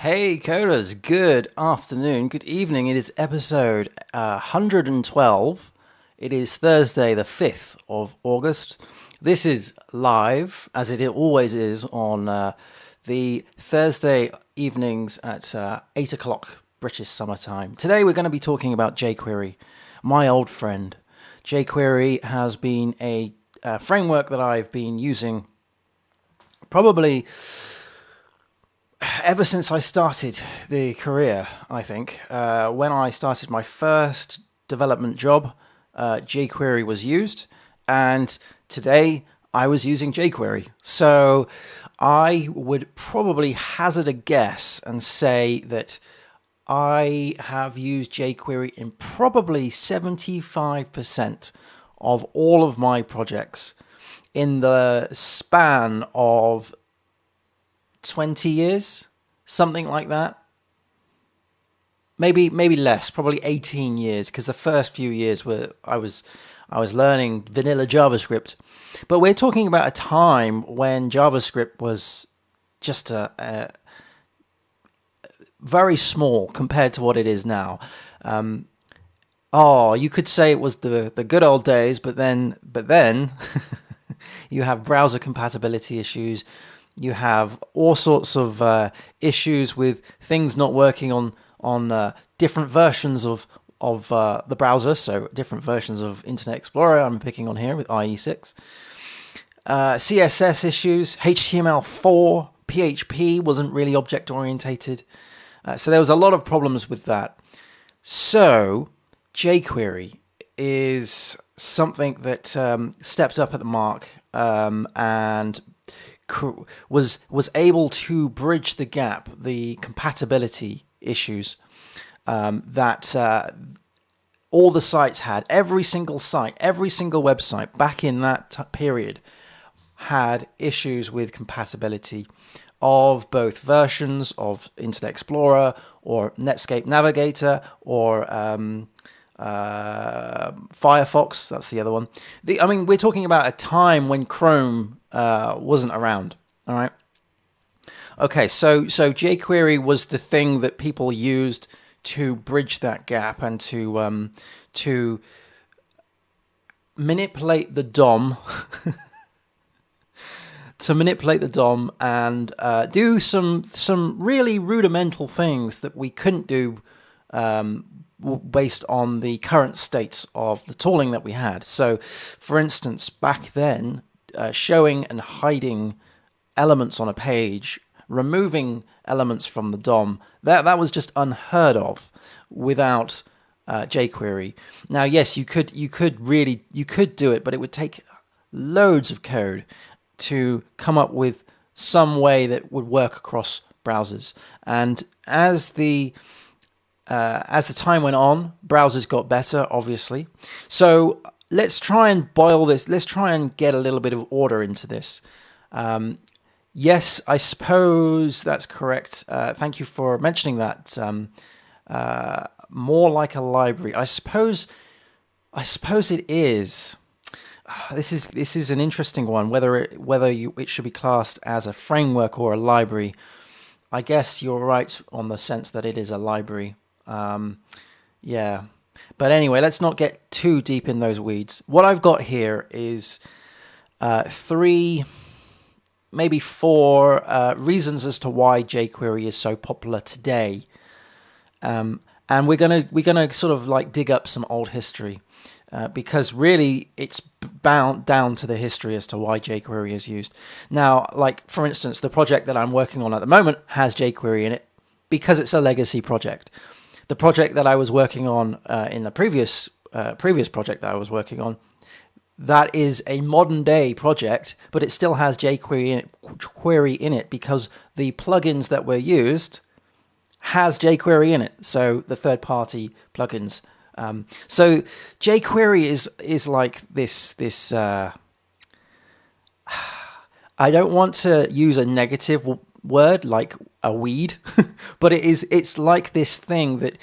Hey coders, good afternoon, good evening. It is episode 112. It is Thursday, the 5th of August. This is live, as it always is, on the Thursday evenings at 8 o'clock British summertime. Today we're going to be talking about jQuery, my old friend. jQuery has been a framework that I've been using probably ever since I started the career, I think. When I started my first development job, jQuery was used, and today I was using jQuery. So I would probably hazard a guess and say that I have used jQuery in probably 75% of all of my projects in the span of 20 years, something like that. Maybe less, probably 18 years, because the first few years were I was learning vanilla JavaScript. But we're talking about a time when JavaScript was just a very small compared to what it is now. You could say it was the good old days, but then you have browser compatibility issues. You have all sorts of issues with things not working on different versions of the browser, so different versions of Internet Explorer I'm picking on here with IE6. CSS issues, HTML4, PHP wasn't really object-orientated. So there was a lot of problems with that. So jQuery is something that stepped up at the mark and was able to bridge the gap, the compatibility issues that all the sites had. Every single site, every single website back in that period had issues with compatibility of both versions of Internet Explorer or Netscape Navigator or Firefox. That's the other one. We're talking about a time when Chrome wasn't around. All right. Okay, so jQuery was the thing that people used to bridge that gap and to manipulate the DOM, and do some really rudimental things that we couldn't do based on the current states of the tooling that we had. So, for instance, back then, showing and hiding elements on a page, removing elements from the DOM, that was just unheard of without jQuery. Now, yes, you could do it, but it would take loads of code to come up with some way that would work across browsers. And as the time went on, browsers got better, obviously. So let's try and boil this. Let's try and get a little bit of order into this. Yes, I suppose that's correct. Thank you for mentioning that. More like a library. I suppose it is. This is an interesting one. Whether it should be classed as a framework or a library. I guess you're right on the sense that it is a library. Yeah. But anyway, let's not get too deep in those weeds. What I've got here is 3, maybe 4 reasons as to why jQuery is so popular today. And we're gonna sort of like dig up some old history because really it's bound down to the history as to why jQuery is used. Now, like for instance, the project that I'm working on at the moment has jQuery in it because it's a legacy project. The project that I was working on in the previous project that I was working on, that is a modern day project, but it still has jQuery in it because the plugins that were used has jQuery in it. So the third party plugins. So jQuery is like this. I don't want to use a negative word like a weed, but it's like this thing that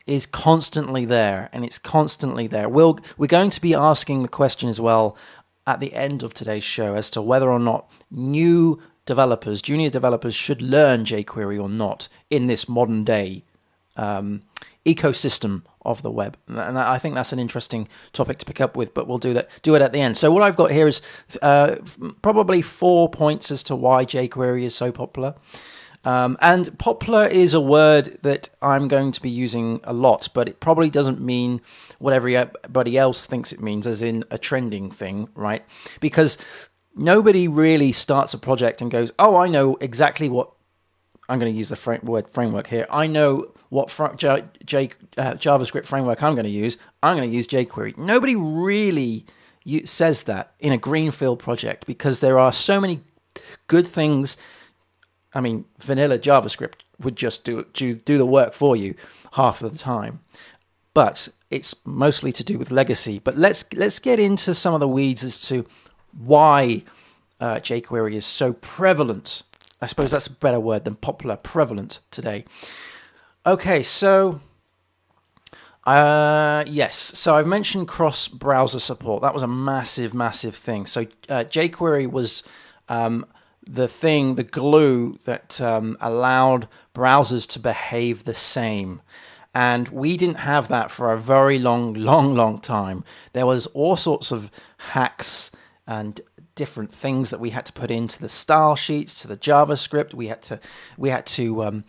is constantly there, and it's constantly there. We're going to be asking the question as well at the end of today's show as to whether or not new developers, junior developers, should learn jQuery or not in this modern day ecosystem of the web. And I think that's an interesting topic to pick up with, but we'll do it at the end. So what I've got here is probably 4 points as to why jQuery is so popular. And popular is a word that I'm going to be using a lot, but it probably doesn't mean what everybody else thinks it means, as in a trending thing, right? Because nobody really starts a project and goes, oh, I know exactly what, I'm going to use the word framework here. I know what JavaScript framework I'm going to use. I'm going to use jQuery. Nobody really says that in a greenfield project, because there are so many good things. I mean, vanilla JavaScript would just do the work for you half of the time. But it's mostly to do with legacy. But let's get into some of the weeds as to why jQuery is so prevalent. I suppose that's a better word than popular, prevalent today. Okay, so yes, so I've mentioned cross-browser support. That was a massive, massive thing. So jQuery was the glue that allowed browsers to behave the same. And we didn't have that for a very long time. There was all sorts of hacks and different things that we had to put into the style sheets, to the JavaScript. We had to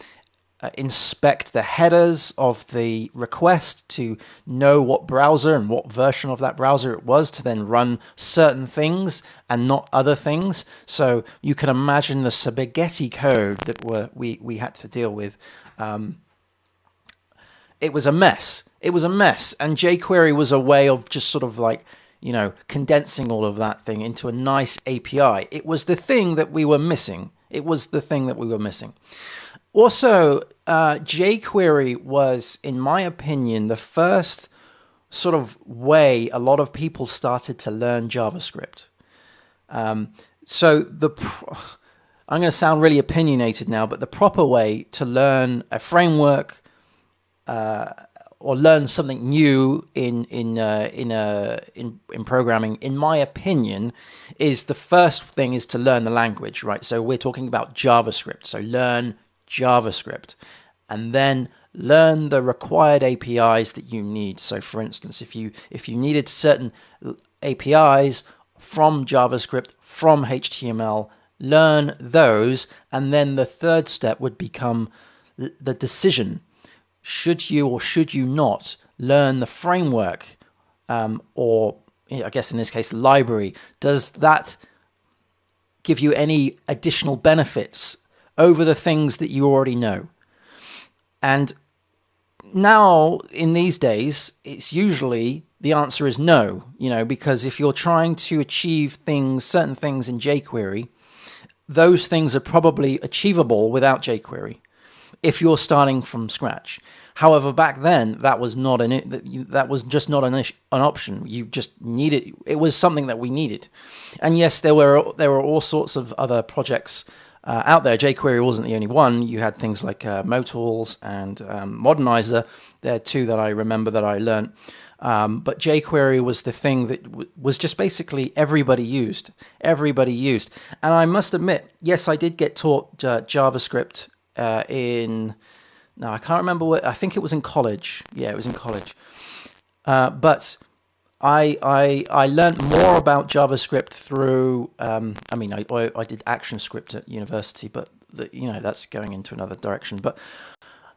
inspect the headers of the request to know what browser and what version of that browser it was, to then run certain things and not other things. So you can imagine the spaghetti code that we had to deal with. It was a mess. It was a mess. And jQuery was a way of just sort of like, condensing all of that thing into a nice API. It was the thing that we were missing. Also, jQuery was, in my opinion, the first sort of way a lot of people started to learn JavaScript. So I'm going to sound really opinionated now, but the proper way to learn a framework or learn something new in programming, in my opinion, is the first thing is to learn the language, right? So we're talking about JavaScript. So learn JavaScript, and then learn the required APIs that you need. So for instance, if you needed certain APIs from JavaScript, from HTML, learn those, and then the third step would become the decision. Should you or should you not learn the framework, or I guess in this case, the library? Does that give you any additional benefits over the things that you already know? And now, in these days, it's usually the answer is no, because if you're trying to achieve certain things in jQuery, those things are probably achievable without jQuery if you're starting from scratch. However, back then that was just not an option. You just needed. It was something that we needed. And yes, there were all sorts of other projects out there. jQuery wasn't the only one. You had things like Motools and Modernizer. They're two that I remember that I learned. But jQuery was the thing that was just basically everybody used. And I must admit, yes, I did get taught JavaScript I can't remember what, I think it was in college. Yeah, it was in college. But I learned more about JavaScript through, I did ActionScript at university, but that's going into another direction. But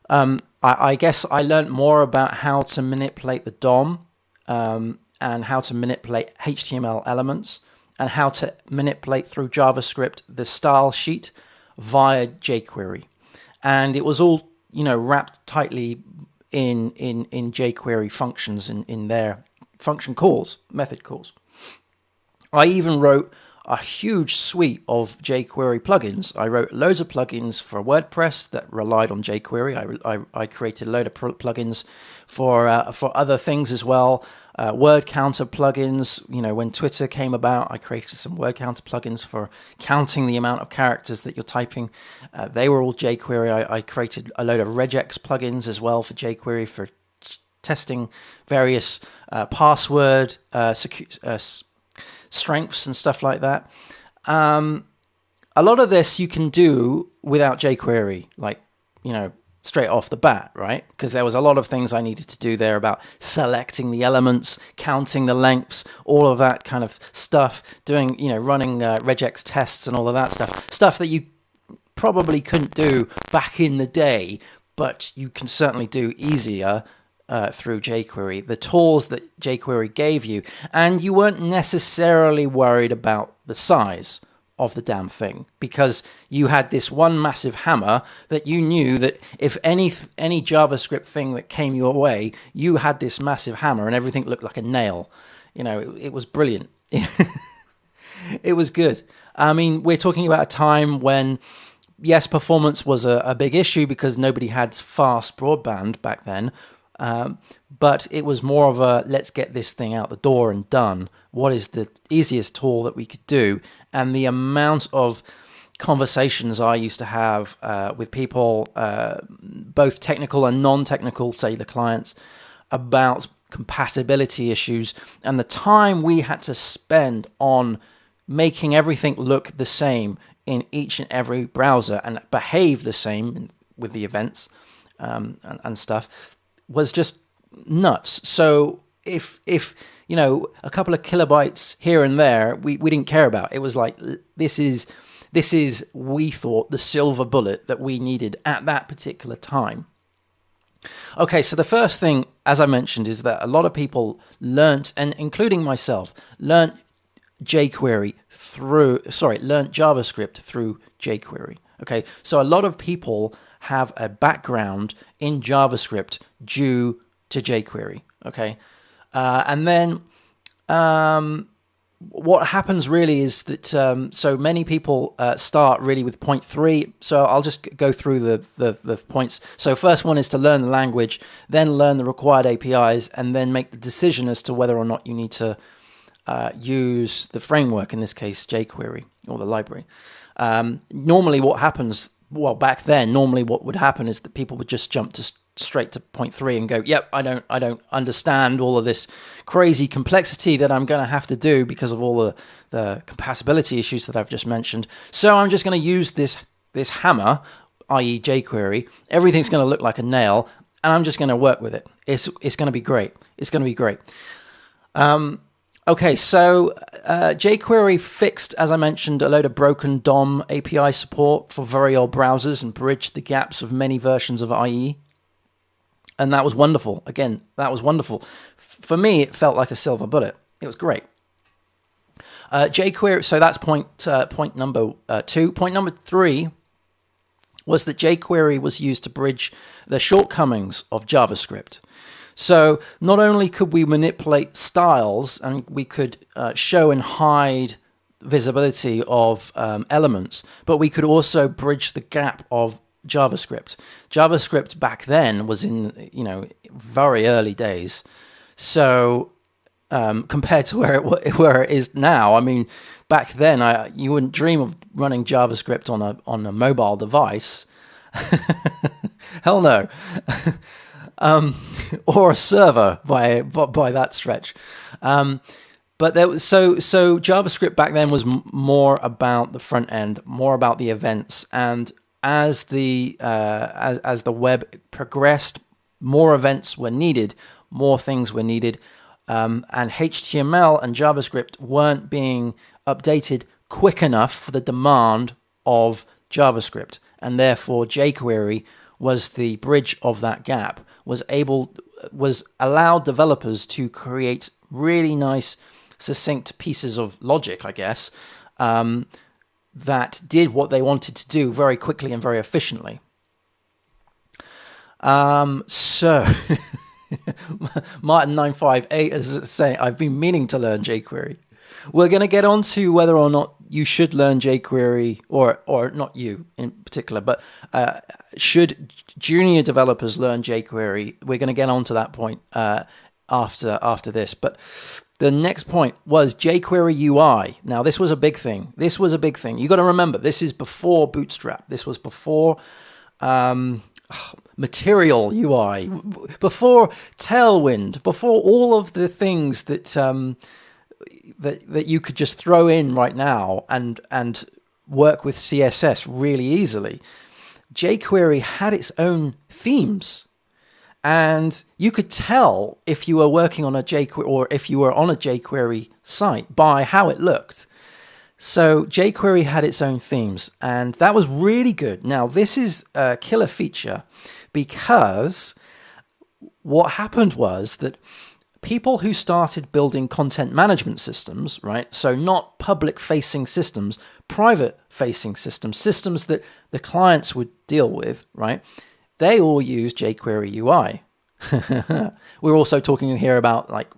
I guess I learned more about how to manipulate the DOM, and how to manipulate HTML elements, and how to manipulate through JavaScript the style sheet via jQuery. And it was all, wrapped tightly in jQuery functions, in their function calls, method calls. I even wrote a huge suite of jQuery plugins. I wrote loads of plugins for WordPress that relied on jQuery. I created a load of plugins for other things as well. Word counter plugins. When Twitter came about, I created some word counter plugins for counting the amount of characters that you're typing. They were all jQuery. I created a load of regex plugins as well for jQuery for testing various password strengths and stuff like that. a lot of this you can do without jQuery, like, straight off the bat, right? Because there was a lot of things I needed to do there about selecting the elements, counting the lengths, all of that kind of stuff, doing, running regex tests and all of that stuff that you probably couldn't do back in the day, but you can certainly do easier through jQuery, the tools that jQuery gave you, and you weren't necessarily worried about the size of the damn thing, because you had this one massive hammer that you knew that if any JavaScript thing that came your way, you had this massive hammer and everything looked like a nail. It was brilliant. It was good. I mean, we're talking about a time when, yes, performance was a big issue because nobody had fast broadband back then, but it was more of a, let's get this thing out the door and done. What is the easiest tool that we could do? And the amount of conversations I used to have with people, both technical and non-technical, say the clients, about compatibility issues, and the time we had to spend on making everything look the same in each and every browser and behave the same with the events and stuff was just nuts. So if a couple of kilobytes here and there, we didn't care about. It was like, this is, we thought, the silver bullet that we needed at that particular time. Okay, so the first thing, as I mentioned, is that a lot of people learnt, and including myself, learnt JavaScript through jQuery. Okay, so a lot of people have a background in JavaScript due to jQuery. Okay, and then what happens really is that so many people start really with point 3. So I'll just go through the points. So first one is to learn the language, then learn the required APIs, and then make the decision as to whether or not you need to use the framework, in this case jQuery, or the library. Normally what happens, well, back then, normally what would happen is that people would just jump straight to point 3 and go, yep, I don't understand all of this crazy complexity that I'm going to have to do because of all the compatibility issues that I've just mentioned. So I'm just going to use this hammer, i.e. jQuery. Everything's going to look like a nail, and I'm just going to work with it. It's going to be great. It's going to be great. Okay, so jQuery fixed, as I mentioned, a load of broken DOM API support for very old browsers and bridged the gaps of many versions of IE. And that was wonderful. Again, that was wonderful. For me, it felt like a silver bullet. It was great. jQuery, so that's point number 2. Point number 3 was that jQuery was used to bridge the shortcomings of JavaScript. So not only could we manipulate styles and we could show and hide visibility of elements, but we could also bridge the gap of JavaScript. JavaScript back then was in very early days. So compared to where it is now, I mean, back then you wouldn't dream of running JavaScript on a mobile device. Hell no. Or a server by that stretch. But so JavaScript back then was more about the front end, more about the events, and as the web progressed, more events were needed, more things were needed, and HTML and JavaScript weren't being updated quick enough for the demand of JavaScript, and therefore jQuery was the bridge of that gap, was allowed developers to create really nice, succinct pieces of logic, I guess, that did what they wanted to do very quickly and very efficiently. So Martin958 is saying, I've been meaning to learn jQuery. We're going to get on to whether or not you should learn jQuery, or not you in particular, but should junior developers learn jQuery? We're going to get on to that point after this. But the next point was jQuery UI. Now, this was a big thing. You got to remember, this is before Bootstrap. This was before Material UI, before Tailwind, before all of the things that that you could just throw in right now and work with CSS really easily. jQuery had its own themes. And you could tell if you were working on a jQuery or if you were on a jQuery site by how it looked. So jQuery had its own themes, and that was really good. Now, this is a killer feature because what happened was that people who started building content management systems, right? So not public-facing systems, private-facing systems, systems that the clients would deal with, right? They all use jQuery UI. We're also talking here about like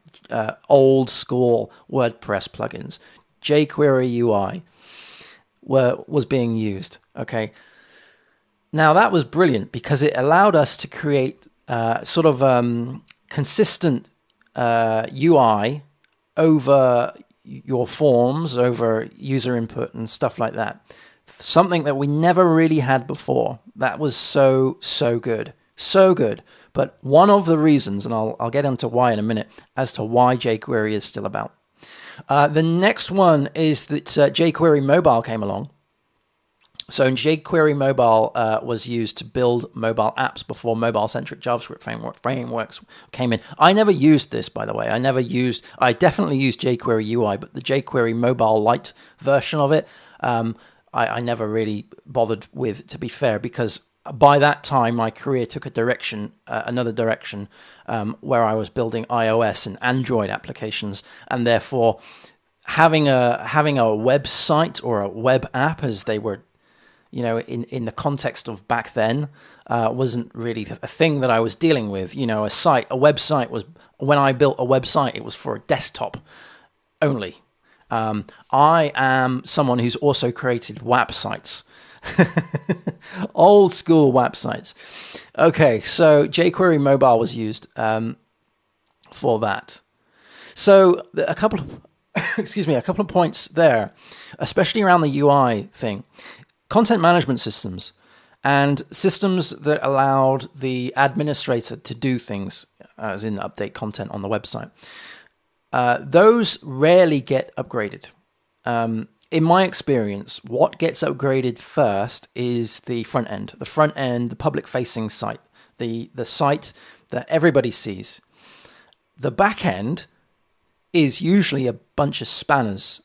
old school WordPress plugins. jQuery UI was being used. Okay. Now that was brilliant because it allowed us to create sort of consistent UI over your forms, over user input and stuff like that. Something that we never really had before. That was so good. So good. But one of the reasons, and I'll get into why in a minute, as to why jQuery is still about. The next one is that jQuery Mobile came along. So jQuery Mobile was used to build mobile apps before mobile-centric JavaScript frameworks came in. I never used this, by the way. I definitely used jQuery UI, but the jQuery Mobile Lite version of it, I never really bothered with, to be fair, because by that time my career took another direction, where I was building iOS and Android applications, and therefore having a website or a web app, as they were, in the context of back then, wasn't really a thing that I was dealing with. A website was, when I built a website, it was for a desktop only. I am someone who's also created WAP sites. Old school WAP sites. Okay, so jQuery Mobile was used for that. So a couple of points there, especially around the UI thing. Content management systems and systems that allowed the administrator to do things, as in update content on the website. Those rarely get upgraded. In my experience, what gets upgraded first is the front end. The public-facing site, the site that everybody sees. The back end is usually a bunch of spanners.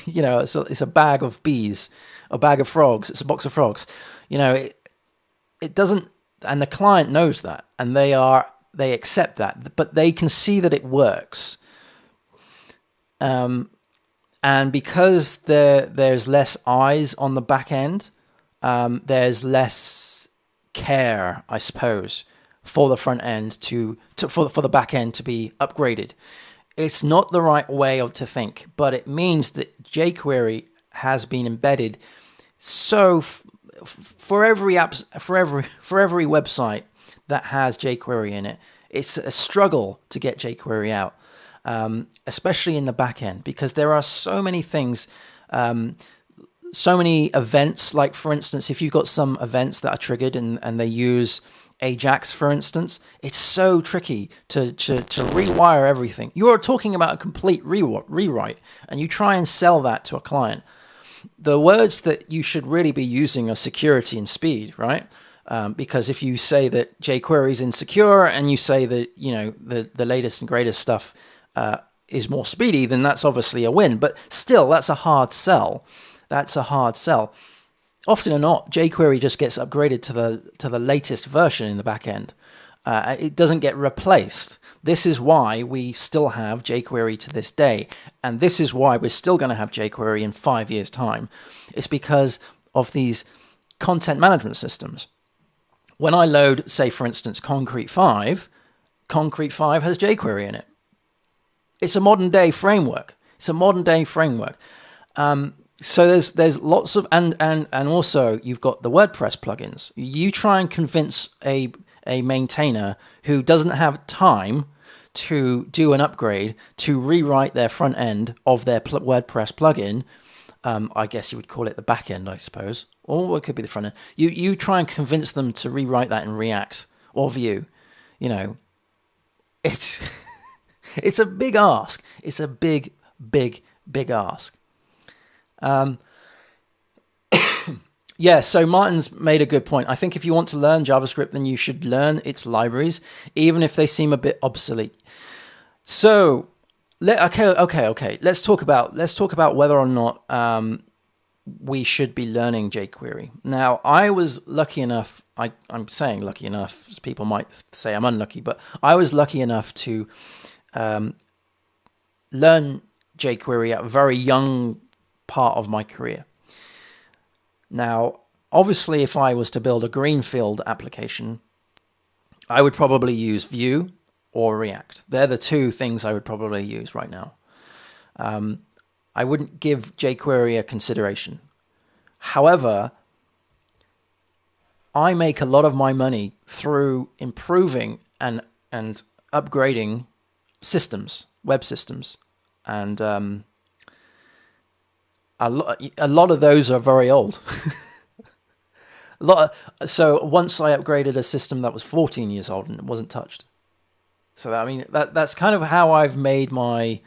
It's a bag of bees, a bag of frogs. It's a box of frogs. It doesn't, and the client knows that, and they accept that, but they can see that it works. And because there's less eyes on the back end, there's less care, I suppose, for the front end for the back end to be upgraded. It's not the right way to think, but it means that jQuery has been embedded. So for every website that has jQuery in it, it's a struggle to get jQuery out. Especially in the back end, because there are so many things, so many events. Like, for instance, if you've got some events that are triggered and they use Ajax, for instance, it's so tricky to rewire everything. You're talking about a complete rewrite, and you try and sell that to a client. The words that you should really be using are security and speed, right? Because if you say that jQuery is insecure and you say that the latest and greatest stuff is more speedy, then that's obviously a win. But still, that's a hard sell. Often or not, jQuery just gets upgraded to the latest version in the back end. It doesn't get replaced. This is why we still have jQuery to this day, and this is why we're still going to have jQuery in 5 years' time. It's because of these content management systems. When I load, say, for instance, Concrete 5 has jQuery in it. It's a modern day framework. So there's lots of, and also you've got the WordPress plugins. You try and convince a maintainer who doesn't have time to do an upgrade to rewrite their front end of their WordPress plugin. I guess you would call it the back end, I suppose, or it could be the front end. You try and convince them to rewrite that in React or Vue. It's it's a big ask. It's a big ask. Yeah, so Martin's made a good point. I think if you want to learn JavaScript, then you should learn its libraries, even if they seem a bit obsolete. So, okay. Let's talk about whether or not we should be learning jQuery. Now, I was lucky enough. I'm saying lucky enough. People might say I'm unlucky, but I was lucky enough to learn jQuery at a very young part of my career. Now, obviously, if I was to build a greenfield application, I would probably use Vue or React. They're the two things I would probably use right now. I wouldn't give jQuery a consideration. However, I make a lot of my money through improving and upgrading systems, web systems, and a lot of those are very old. So once I upgraded a system that was 14 years old and it wasn't touched. So I mean that's kind of how I've made my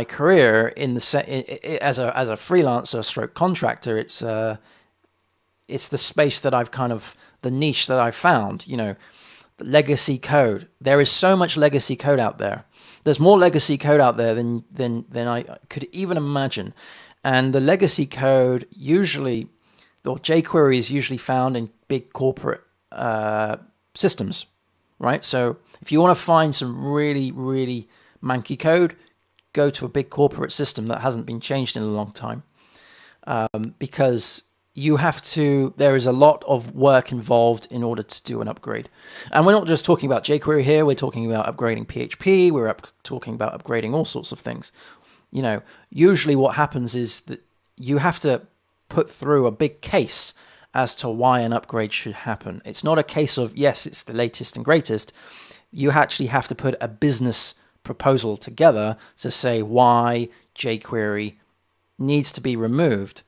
career in the as a freelancer stroke contractor. It's the space that I've kind of, the niche that I've found. You know, the legacy code. There is so much legacy code out there. There's more legacy code out there than I could even imagine. And the legacy code usually, or jQuery is usually found in big corporate systems, right? So if you want to find some really, really manky code, go to a big corporate system that hasn't been changed in a long time, because you have to, there is a lot of work involved in order to do an upgrade. And we're not just talking about jQuery here, we're talking about upgrading PHP, we're talking about upgrading all sorts of things. You know, usually what happens is that you have to put through a big case as to why an upgrade should happen. It's not a case of, yes, it's the latest and greatest. You actually have to put a business proposal together to say why jQuery needs to be removed.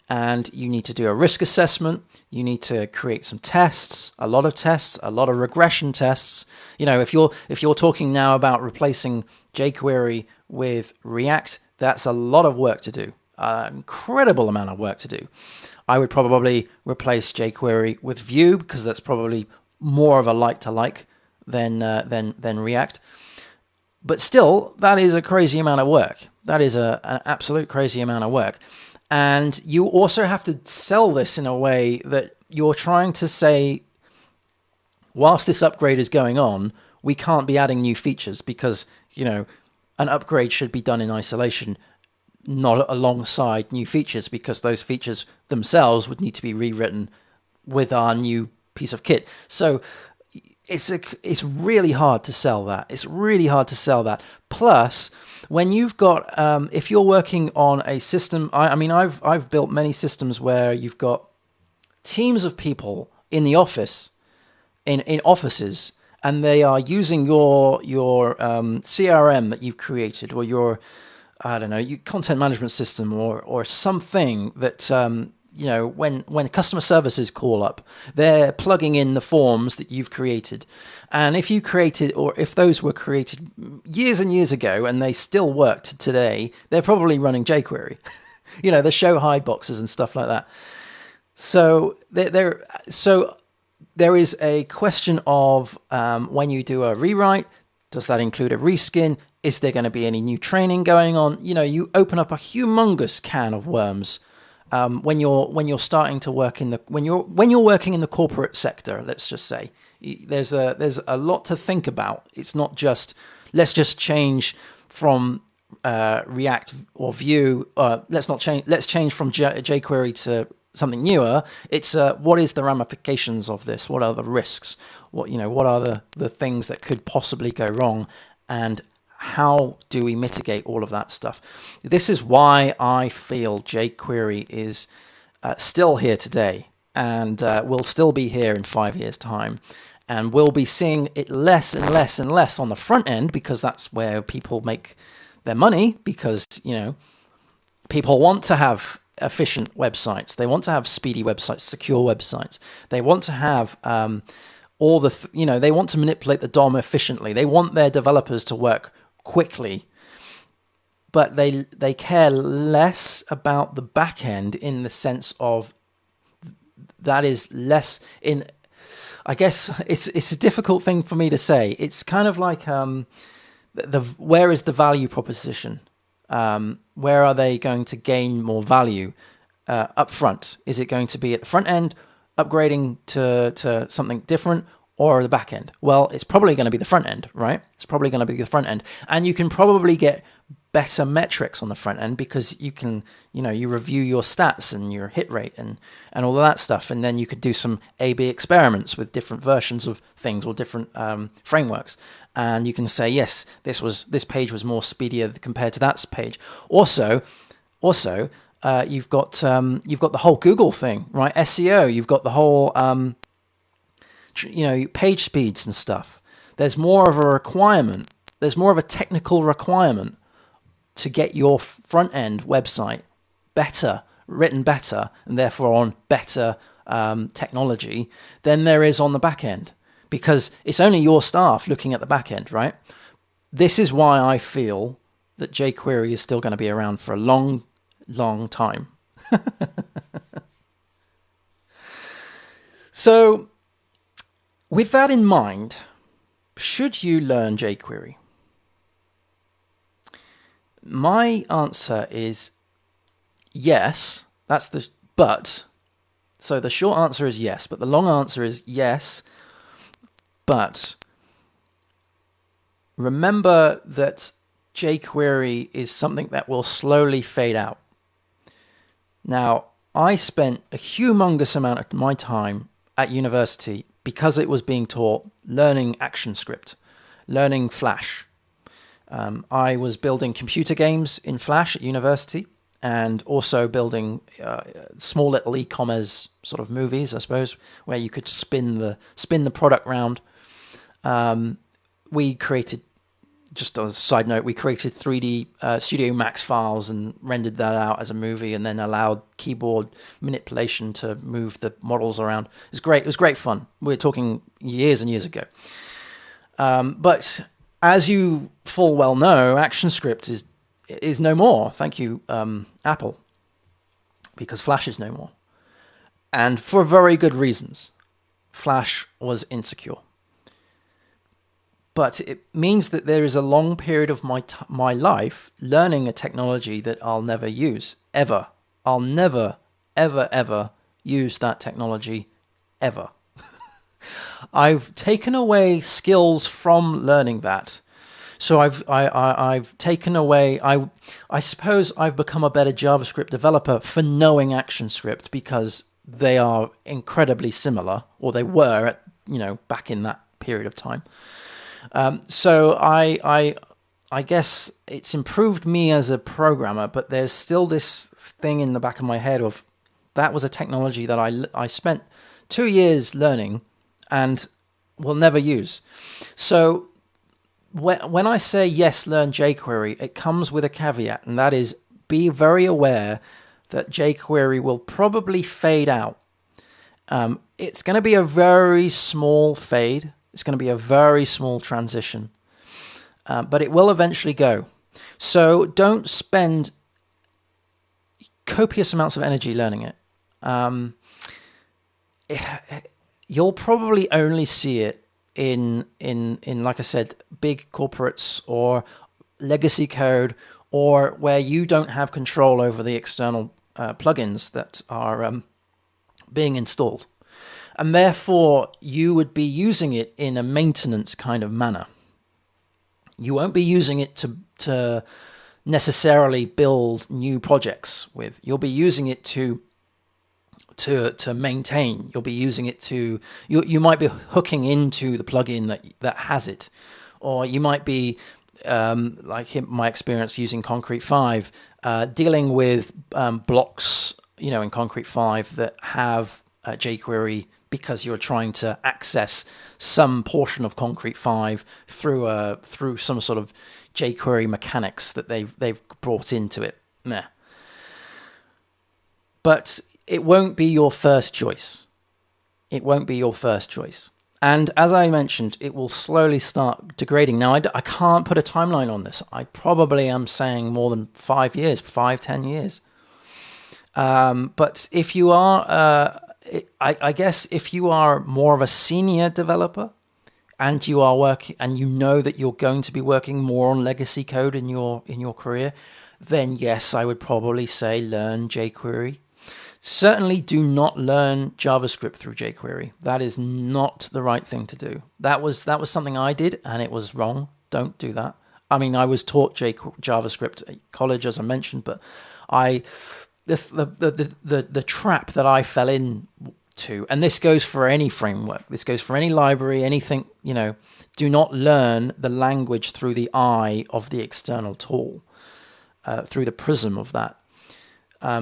And you need to do a risk assessment. You need to create some tests, a lot of regression tests. You know, if you're talking now about replacing jQuery with React, that's a lot of work to do, an incredible amount of work to do. I would probably replace jQuery with Vue because that's probably more of a like-to-like than React. But still, that is a crazy amount of work. That is an absolute crazy amount of work. And you also have to sell this in a way that you're trying to say, whilst this upgrade is going on, we can't be adding new features because, you know, an upgrade should be done in isolation, not alongside new features, because those features themselves would need to be rewritten with our new piece of kit. So it's really hard to sell that. It's really hard to sell that. Plus, when you've got, if you're working on a system, I mean, I've built many systems where you've got teams of people in the office, in offices, and they are using your CRM that you've created, or your, I don't know, your content management system, or something that, you know, when customer services call up, they're plugging in the forms that you've created. And if you created, or if those were created years and years ago and they still worked today, they're probably running jQuery. You know, the show hide boxes and stuff like that. So there is a question of, when you do a rewrite, does that include a reskin? Is there going to be any new training going on? You know, you open up a humongous can of worms. When you're starting to work when you're working in the corporate sector, let's just say, there's a lot to think about. It's not just, let's just change from React or Vue. Let's change from jQuery to something newer. It's what is the ramifications of this? What are the risks? What are the things that could possibly go wrong? And how do we mitigate all of that stuff? This is why I feel jQuery is still here today, and will still be here in 5 years' time. And we'll be seeing it less and less and less on the front end, because that's where people make their money, because, you know, people want to have efficient websites. They want to have speedy websites, secure websites. They want to have they want to manipulate the DOM efficiently. They want their developers to work quickly, but they care less about the back end, in the sense of that is less in. I guess it's a difficult thing for me to say. It's kind of like where is the value proposition? Where are they going to gain more value up front? Is it going to be at the front end, upgrading to something different, or the back end? Well, it's probably going to be the front end, right? It's probably going to be the front end. And you can probably get better metrics on the front end because you can, you review your stats and your hit rate and all of that stuff. And then you could do some A/B experiments with different versions of things or different frameworks. And you can say, yes, this page was more speedier compared to that page. Also, you've got the whole Google thing, right? SEO. You've got the whole page speeds and stuff. There's more of a requirement. There's more of a technical requirement to get your front end website written better, and therefore on better technology than there is on the back end, because it's only your staff looking at the back end, right? This is why I feel that jQuery is still going to be around for a long, long time. So, with that in mind, should you learn jQuery? My answer is yes. So the short answer is yes, but the long answer is yes, but remember that jQuery is something that will slowly fade out. Now, I spent a humongous amount of my time at university, because it was being taught, learning ActionScript, learning Flash. I was building computer games in Flash at university, and also building small little e-commerce sort of movies, I suppose, where you could spin the product round. We created, just as a side note, we created 3D Studio Max files and rendered that out as a movie, and then allowed keyboard manipulation to move the models around. It was great. It was great fun. We're talking years and years ago. But as you full well know, ActionScript is no more. Thank you, Apple, because Flash is no more. And for very good reasons. Flash was insecure. But it means that there is a long period of my life learning a technology that I'll never use, ever. I'll never, ever, ever use that technology, ever. I've taken away skills from learning that. So I've taken away, I suppose I've become a better JavaScript developer for knowing ActionScript, because they are incredibly similar, or they were at, back in that period of time. So I guess it's improved me as a programmer, but there's still this thing in the back of my head of that was a technology that I spent 2 years learning and will never use. So when I say yes, learn jQuery, it comes with a caveat, and that is be very aware that jQuery will probably fade out. It's going to be a very small fade. It's going to be a very small transition, but it will eventually go. So don't spend copious amounts of energy learning it. You'll probably only see it in like I said, big corporates or legacy code, or where you don't have control over the external plugins that are being installed. And therefore, you would be using it in a maintenance kind of manner. You won't be using it to necessarily build new projects with. You'll be using it to maintain. You'll be using it to. You might be hooking into the plugin that has it, or you might be like in my experience using Concrete 5, dealing with blocks, in Concrete 5 that have jQuery, because you're trying to access some portion of Concrete 5 through some sort of jQuery mechanics that they've brought into it. Meh. But it won't be your first choice. It won't be your first choice. And as I mentioned, it will slowly start degrading. Now, I can't put a timeline on this. I probably am saying more than 5 years, 5-10 years. But if you are I guess if you are more of a senior developer and you are working and you know that you're going to be working more on legacy code in your career, then yes, I would probably say learn jQuery. Certainly do not learn JavaScript through jQuery. That is not the right thing to do. That was something I did, and it was wrong. Don't do that. I mean, I was taught JavaScript at college, as I mentioned, but the trap that I fell into, and this goes for any framework, this goes for any library, anything, do not learn the language through the eye of the external tool, through the prism of that,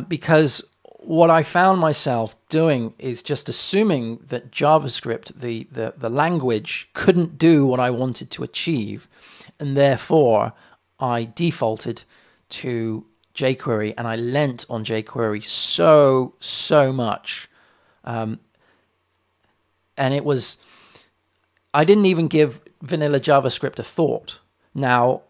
because what I found myself doing is just assuming that JavaScript, the language, couldn't do what I wanted to achieve, and therefore I defaulted to jQuery, and I lent on jQuery so much, and it was, I didn't even give vanilla JavaScript a thought. Now,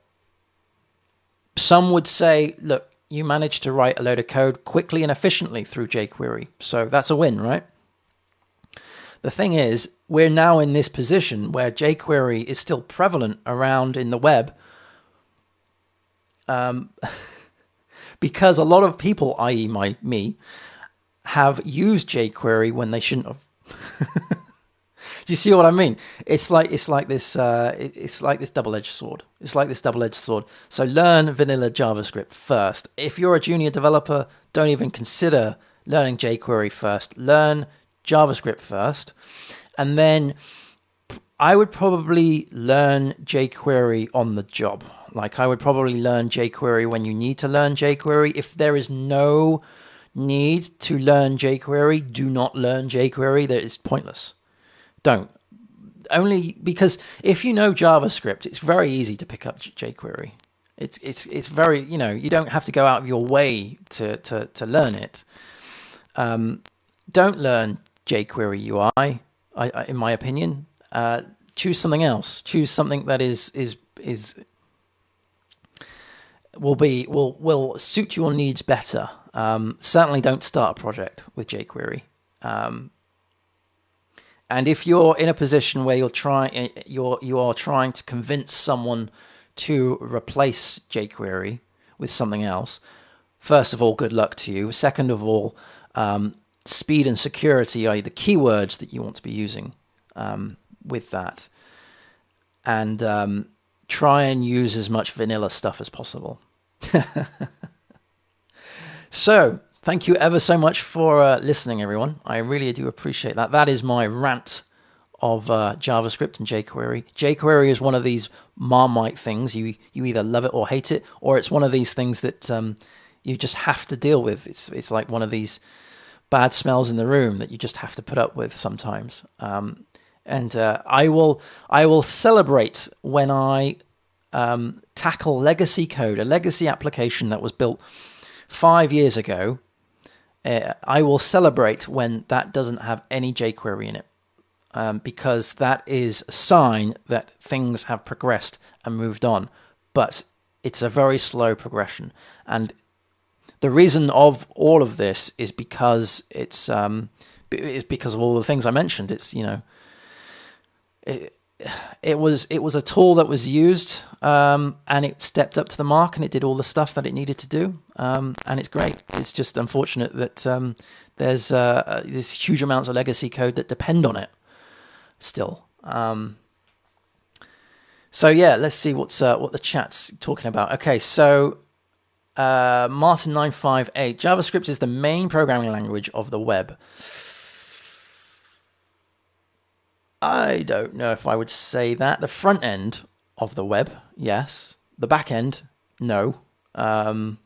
some would say, look, you managed to write a load of code quickly and efficiently through jQuery. So that's a win, right? The thing is, we're now in this position where jQuery is still prevalent around in the web, because a lot of people, i.e. me, have used jQuery when they shouldn't have. Do you see what I mean? It's like this double-edged sword. It's like this double-edged sword. So learn vanilla JavaScript first. If you're a junior developer, don't even consider learning jQuery first. Learn JavaScript first, and then I would probably learn jQuery on the job. Like, I would probably learn jQuery when you need to learn jQuery. If there is no need to learn jQuery, do not learn jQuery. That is pointless. Don't. Only because if you know JavaScript, it's very easy to pick up jQuery. It's very, you don't have to go out of your way to learn it. Don't learn jQuery UI, in my opinion. Choose something else. Choose something that will suit your needs better. Certainly don't start a project with jQuery. And if you're in a position where you are trying to convince someone to replace jQuery with something else, first of all, good luck to you. Second of all, speed and security are the keywords that you want to be using with that. And try and use as much vanilla stuff as possible. So, thank you ever so much for listening, everyone. I really do appreciate that. That is my rant of JavaScript and jQuery. jQuery is one of these Marmite things. You either love it or hate it, or it's one of these things that you just have to deal with. It's like one of these bad smells in the room that you just have to put up with sometimes. And I will celebrate when I tackle legacy code, a legacy application that was built 5 years ago. I will celebrate when that doesn't have any jQuery in it, because that is a sign that things have progressed and moved on. But it's a very slow progression, and the reason of all of this is because it's because of all the things I mentioned. It's it was a tool that was used, and it stepped up to the mark, and it did all the stuff that it needed to do, and it's great. It's just unfortunate that there's huge amounts of legacy code that depend on it still. So yeah, let's see what the chat's talking about. Okay, so Martin958, JavaScript is the main programming language of the web. I don't know if I would say that. The front end of the web, yes. The back end, no. I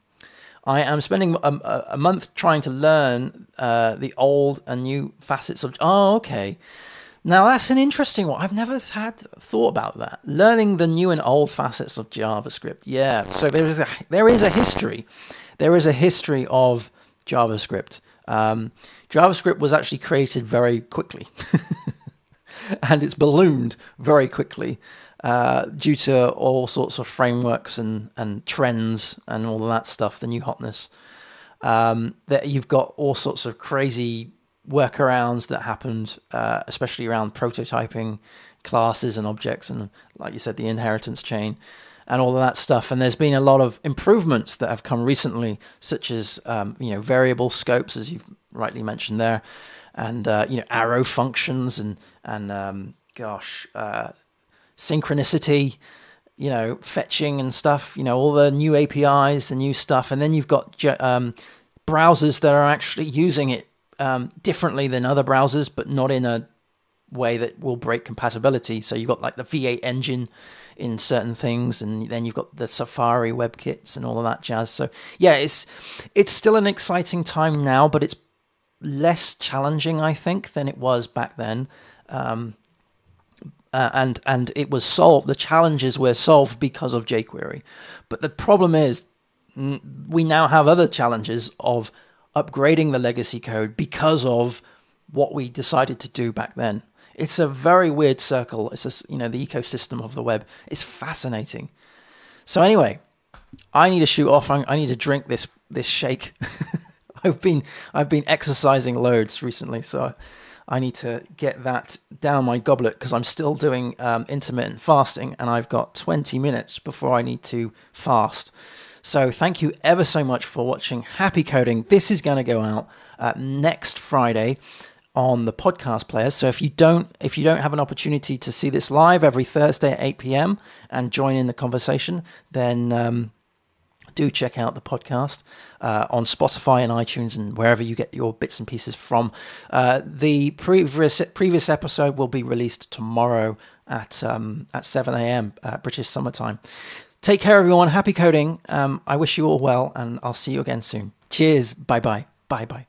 am spending a month trying to learn the old and new facets of... Oh, okay. Now, that's an interesting one. I've never had thought about that. Learning the new and old facets of JavaScript. Yeah, so there is a history. There is a history of JavaScript. JavaScript was actually created very quickly. And it's ballooned very quickly due to all sorts of frameworks and trends and all of that stuff, the new hotness. That you've got all sorts of crazy workarounds that happened, especially around prototyping classes and objects, and like you said, the inheritance chain and all of that stuff. And there's been a lot of improvements that have come recently, such as variable scopes, as you've rightly mentioned there, and arrow functions and synchronicity, fetching and stuff, all the new APIs, the new stuff. And then you've got browsers that are actually using it differently than other browsers, but not in a way that will break compatibility. So you've got like the V8 engine in certain things, and then you've got the Safari WebKits and all of that jazz. So yeah, it's still an exciting time now, but it's less challenging, I think, than it was back then. And it was solved. The challenges were solved because of jQuery. But the problem is, we now have other challenges of upgrading the legacy code because of what we decided to do back then. It's a very weird circle. It's the ecosystem of the web. It's fascinating. So anyway, I need to shoot off. I need to drink this shake. I've been exercising loads recently, so I need to get that down my goblet because I'm still doing intermittent fasting, and I've got 20 minutes before I need to fast. So thank you ever so much for watching Happy Coding. This is going to go out next Friday on the podcast players. So if you don't have an opportunity to see this live every Thursday at 8 p.m. and join in the conversation, then do check out the podcast on Spotify and iTunes and wherever you get your bits and pieces from. The previous episode will be released tomorrow at 7 a.m. British summertime. Take care, everyone. Happy coding. I wish you all well, and I'll see you again soon. Cheers. Bye-bye. Bye-bye.